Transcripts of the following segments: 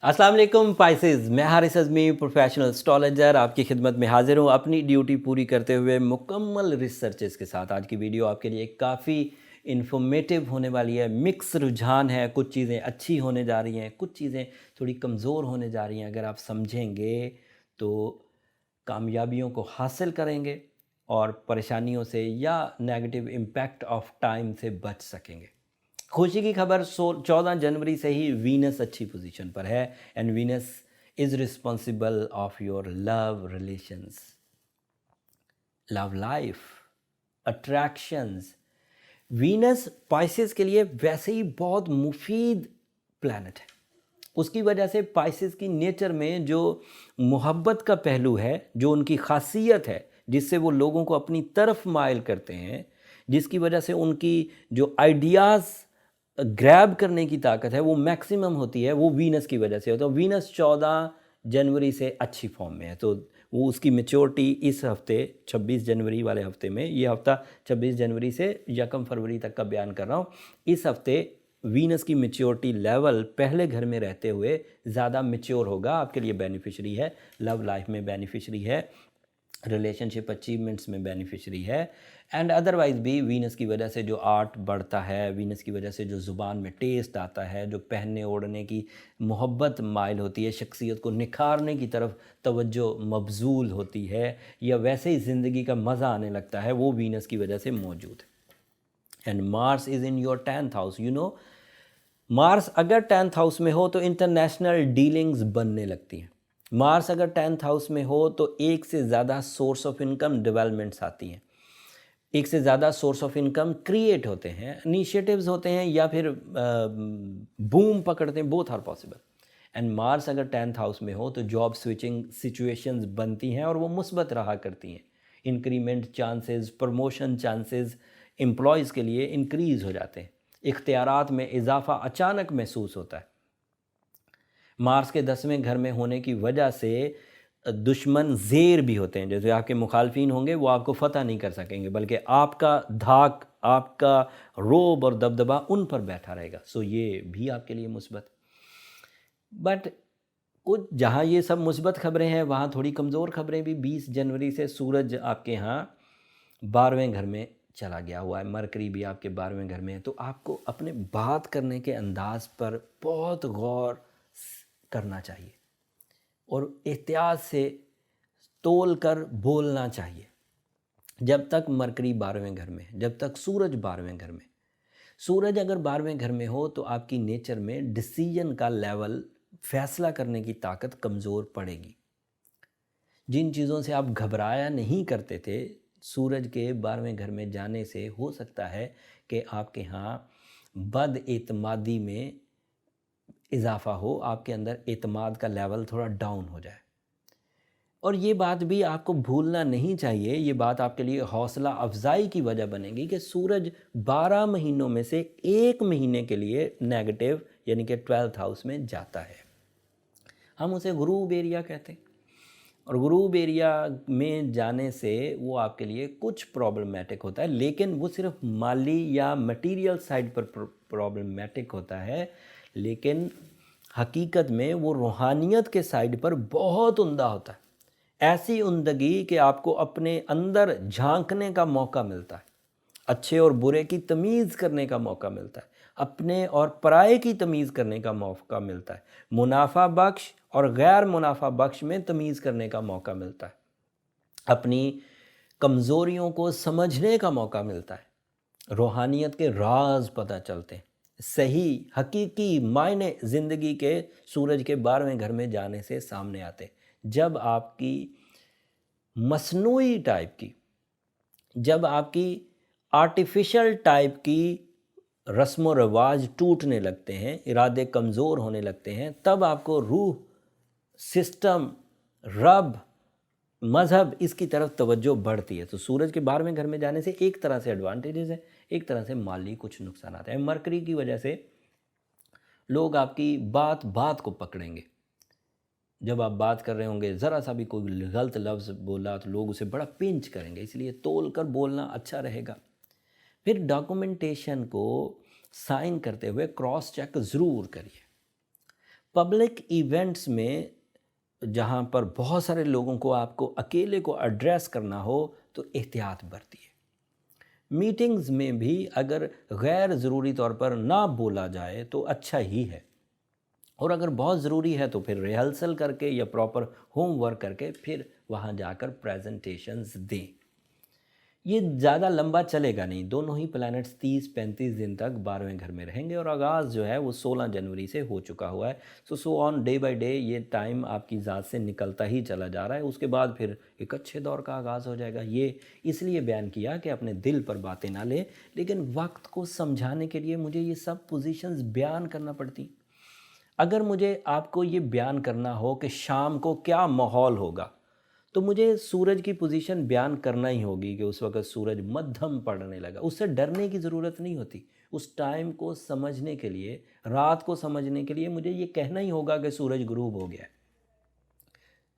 अस्सलाम वालेकुम पाइसेस, मैं हारिस अज़मी प्रोफेशनल एस्ट्रोलॉजर आपकी खिदमत में हाजिर हूँ अपनी ड्यूटी पूरी करते हुए मुकम्मल रिसर्चेस के साथ। आज की वीडियो आपके लिए काफ़ी इन्फॉर्मेटिव होने वाली है। मिक्स रुझान है, कुछ चीज़ें अच्छी होने जा रही हैं, कुछ चीज़ें थोड़ी कमज़ोर होने जा रही हैं। अगर आप समझेंगे तो कामयाबियों को हासिल करेंगे और परेशानियों से या नेगेटिव इम्पैक्ट ऑफ टाइम से बच सकेंगे। खुशी की खबर 14 जनवरी से ही वीनस अच्छी पोजीशन पर है and Venus is responsible of your love relations, love life, attractions. Venus Pisces के लिए वैसे ही बहुत मुफीद प्लैनेट है। उसकी वजह से पाइसेस की नेचर में जो मोहब्बत का पहलू है, जो उनकी खासियत है, जिससे वो लोगों को अपनी तरफ माइल करते हैं, जिसकी वजह से उनकी जो आइडियाज़ ग्रैब करने की ताकत है वो मैक्सिमम होती है, वो वीनस की वजह से होता है। वीनस 14 जनवरी से अच्छी फॉर्म में है, तो वो उसकी मैच्योरिटी इस हफ्ते 26 जनवरी वाले हफ्ते में, ये हफ्ता 26 जनवरी से 1 फरवरी तक का बयान कर रहा हूँ। इस हफ्ते वीनस की मैच्योरिटी लेवल पहले घर में रहते हुए ज़्यादा मैच्योर होगा, आपके लिए बेनिफिशरी है, लव लाइफ में बेनिफिशरी है, रिलेशनशिप अचीवमेंट्स में बेनिफिशरी है एंड अदरवाइज़ भी वीनस की वजह से जो आर्ट बढ़ता है, वीनस की वजह से जो ज़ुबान में टेस्ट आता है, जो पहनने ओढ़ने की मोहब्बत माइल होती है, शख्सियत को निखारने की तरफ तवज्जो मबजूल होती है, या वैसे ही ज़िंदगी का मज़ा आने लगता है, वो वीनस की वजह से मौजूद है। And Mars is in your 10th house. You know, Mars अगर 10th हाउस में हो तो इंटरनेशनल डीलिंग्स बनने लगती हैं। मार्स अगर 10th हाउस में हो तो एक से ज़्यादा सोर्स ऑफ इनकम डेवलपमेंट्स आती हैं, एक से ज़्यादा सोर्स ऑफ इनकम क्रिएट होते हैं, इनिशिएटिव्स होते हैं, या फिर बूम पकड़ते हैं, both are possible. And Mars अगर 10th हाउस में हो तो जॉब स्विचिंग सिचुएशंस बनती हैं और वो मुस्बत रहा करती हैं। Increment chances, promotion chances employees के लिए इंक्रीज़ हो जाते हैं, इख्तियारात में इजाफा अचानक महसूस होता है। मार्स के 10वें घर में होने की वजह से दुश्मन ज़ेर भी होते हैं, जैसे आपके मुखालफिन होंगे वो आपको फ़तह नहीं कर सकेंगे, बल्कि आपका धाक, आपका रोब और दबदबा उन पर बैठा रहेगा। सो ये भी आपके लिए मुस्बत। बट कुछ जहाँ ये सब मुस्बत खबरें हैं वहाँ थोड़ी कमज़ोर खबरें भी। 20 जनवरी से सूरज आपके यहाँ 12वें घर में चला गया हुआ है, मरकरी भी आपके 12वें घर में है, तो आपको अपने बात करने के अंदाज पर बहुत गौर करना चाहिए और एहतियात से तोल कर बोलना चाहिए। जब तक मरकरी 12वें घर में, जब तक सूरज 12वें घर में, सूरज अगर 12वें घर में हो तो आपकी नेचर में डिसीजन का लेवल, फैसला करने की ताकत कमज़ोर पड़ेगी। जिन चीज़ों से आप घबराया नहीं करते थे, सूरज के 12वें घर में जाने से हो सकता है कि आपके यहाँ बद एतमादी में इजाफा हो, आपके अंदर एतमाद का लेवल थोड़ा डाउन हो जाए। और ये बात भी आपको भूलना नहीं चाहिए, ये बात आपके लिए हौसला अफजाई की वजह बनेगी कि सूरज 12 महीनों में से 1 महीने के लिए नेगेटिव यानी कि 12th हाउस में जाता है। हम उसे गुरूब एरिया कहते हैं, और गुरूब एरिया में जाने से वो आपके लिए कुछ प्रॉब्लमेटिक होता है, लेकिन वो सिर्फ माली या मटेरियल साइड पर प्रॉब्लमेटिक होता है, लेकिन हकीकत में वो रूहानियत के साइड पर बहुत उम्दा होता है। ऐसी उम्दगी कि आपको अपने अंदर झांकने का मौका मिलता है, अच्छे और बुरे की तमीज़ करने का मौका मिलता है, अपने और पराये की तमीज़ करने का मौका मिलता है, मुनाफा बख्श और गैर मुनाफा बख्श में तमीज़ करने का मौका मिलता है, अपनी कमज़ोरियों को समझने का मौका मिलता है, रूहानियत के राज पता चलते हैं, सही हकीकी मायने ज़िंदगी के सूरज के 12वें घर में जाने से सामने आते हैं। जब आपकी मसनूई टाइप की, जब आपकी आर्टिफिशियल टाइप की रस्म व रवाज टूटने लगते हैं, इरादे कमज़ोर होने लगते हैं, तब आपको रूह, सिस्टम, रब, मज़हब, इसकी तरफ तवज्जो बढ़ती है। तो सूरज के 12वें घर में जाने से एक तरह से एडवांटेजेस है, एक तरह से माली कुछ नुकसान आते हैं। मरकरी की वजह से लोग आपकी बात बात को पकड़ेंगे। जब आप बात कर रहे होंगे, ज़रा सा भी कोई गलत लफ्ज़ बोला तो लोग उसे बड़ा पिंच करेंगे, इसलिए तोल कर बोलना अच्छा रहेगा। फिर डॉक्यूमेंटेशन को साइन करते हुए क्रॉस चेक ज़रूर करिए। पब्लिक इवेंट्स में जहाँ पर बहुत सारे लोगों को आपको अकेले को एड्रेस करना हो तो एहतियात बरतिए। मीटिंग्स में भी अगर गैर ज़रूरी तौर पर ना बोला जाए तो अच्छा ही है, और अगर बहुत ज़रूरी है तो फिर रिहर्सल करके या प्रॉपर होमवर्क करके फिर वहाँ जाकर प्रेजेंटेशंस दें। ये ज़्यादा लंबा चलेगा नहीं, दोनों ही प्लैनेट्स 30-35 दिन तक 12वें घर में रहेंगे, और आगाज़ जो है वो 16 जनवरी से हो चुका हुआ है। So on day by day ये टाइम आपकी ज़ात से निकलता ही चला जा रहा है। उसके बाद फिर एक अच्छे दौर का आगाज़ हो जाएगा। ये इसलिए बयान किया कि अपने दिल पर बातें ना लें, लेकिन वक्त को समझाने के लिए मुझे ये सब पोजीशंस बयान करना पड़ती। अगर मुझे आपको ये बयान करना हो कि शाम को क्या माहौल होगा, तो मुझे सूरज की पोजीशन बयान करना ही होगी कि उस वक्त सूरज मध्यम पड़ने लगा। उससे डरने की ज़रूरत नहीं होती। उस टाइम को समझने के लिए, रात को समझने के लिए मुझे ये कहना ही होगा कि सूरज गुरूब हो गया है,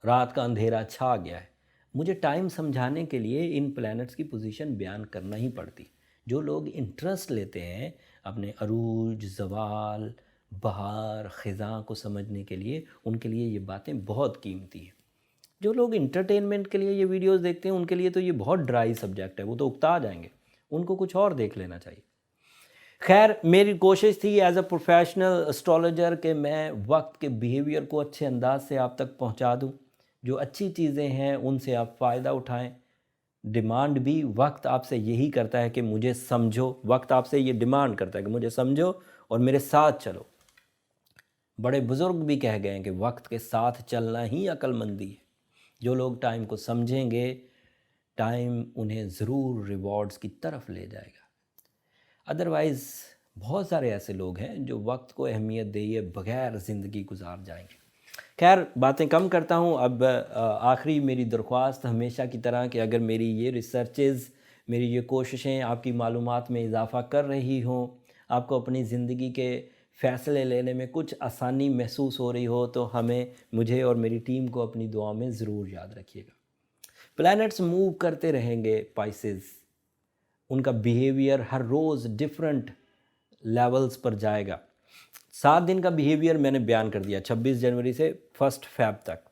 रात का अंधेरा छा गया है। मुझे टाइम समझाने के लिए इन प्लैनेट्स की पोजीशन बयान करना ही पड़ती। जो लोग इंटरेस्ट लेते हैं अपने अरूज, ज़वाल, बहार, ख़िज़ां को समझने के लिए, उनके लिए ये बातें बहुत कीमती हैं। जो लोग इंटरटेनमेंट के लिए ये वीडियोस देखते हैं उनके लिए तो ये बहुत ड्राई सब्जेक्ट है, वो तो उकता जाएंगे, उनको कुछ और देख लेना चाहिए। खैर, मेरी कोशिश थी एज अ प्रोफेशनल एस्ट्रोलॉजर कि मैं वक्त के बिहेवियर को अच्छे अंदाज से आप तक पहुंचा दूं। जो अच्छी चीज़ें हैं उनसे आप फ़ायदा उठाएं। डिमांड भी वक्त आपसे यही करता है कि मुझे समझो। वक्त आपसे ये डिमांड करता है कि मुझे समझो और मेरे साथ चलो। बड़े बुज़ुर्ग भी कह गए हैं कि वक्त के साथ चलना ही अक्लमंदी है। जो लोग टाइम को समझेंगे, टाइम उन्हें ज़रूर रिवॉर्ड्स की तरफ ले जाएगा। अदरवाइज़ बहुत सारे ऐसे लोग हैं जो वक्त को अहमियत दिए बग़ैर ज़िंदगी गुजार जाएंगे। खैर, बातें कम करता हूँ। अब आखिरी मेरी दरख्वास्त हमेशा की तरह कि अगर मेरी ये रिसर्चेज़, मेरी ये कोशिशें आपकी मालूमात में इजाफ़ा कर रही हों, आपको अपनी ज़िंदगी के फ़ैसले लेने में कुछ आसानी महसूस हो रही हो, तो मुझे और मेरी टीम को अपनी दुआ में ज़रूर याद रखिएगा। प्लैनेट्स मूव करते रहेंगे पाइसेस, उनका बिहेवियर हर रोज़ डिफरेंट लेवल्स पर जाएगा। 7 दिन का बिहेवियर मैंने बयान कर दिया, 26 जनवरी से 1 फ़रवरी तक।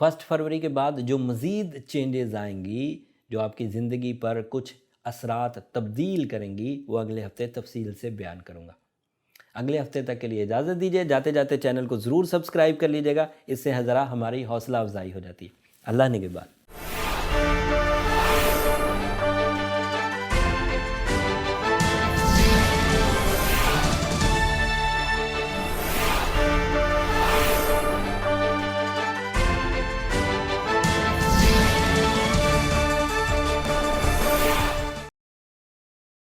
1 फरवरी के बाद जो मज़ीद चेंजेस आएंगी, जो आपकी ज़िंदगी पर कुछ असरात तब्दील करेंगी, वो अगले हफ्ते तफसील से बयान करूँगा। अगले हफ्ते तक के लिए इजाज़त दीजिए। जाते जाते चैनल को ज़रूर सब्सक्राइब कर लीजिएगा, इससे ज़रा हमारी हौसला अफजाई हो जाती है। अल्लाह निगहबान।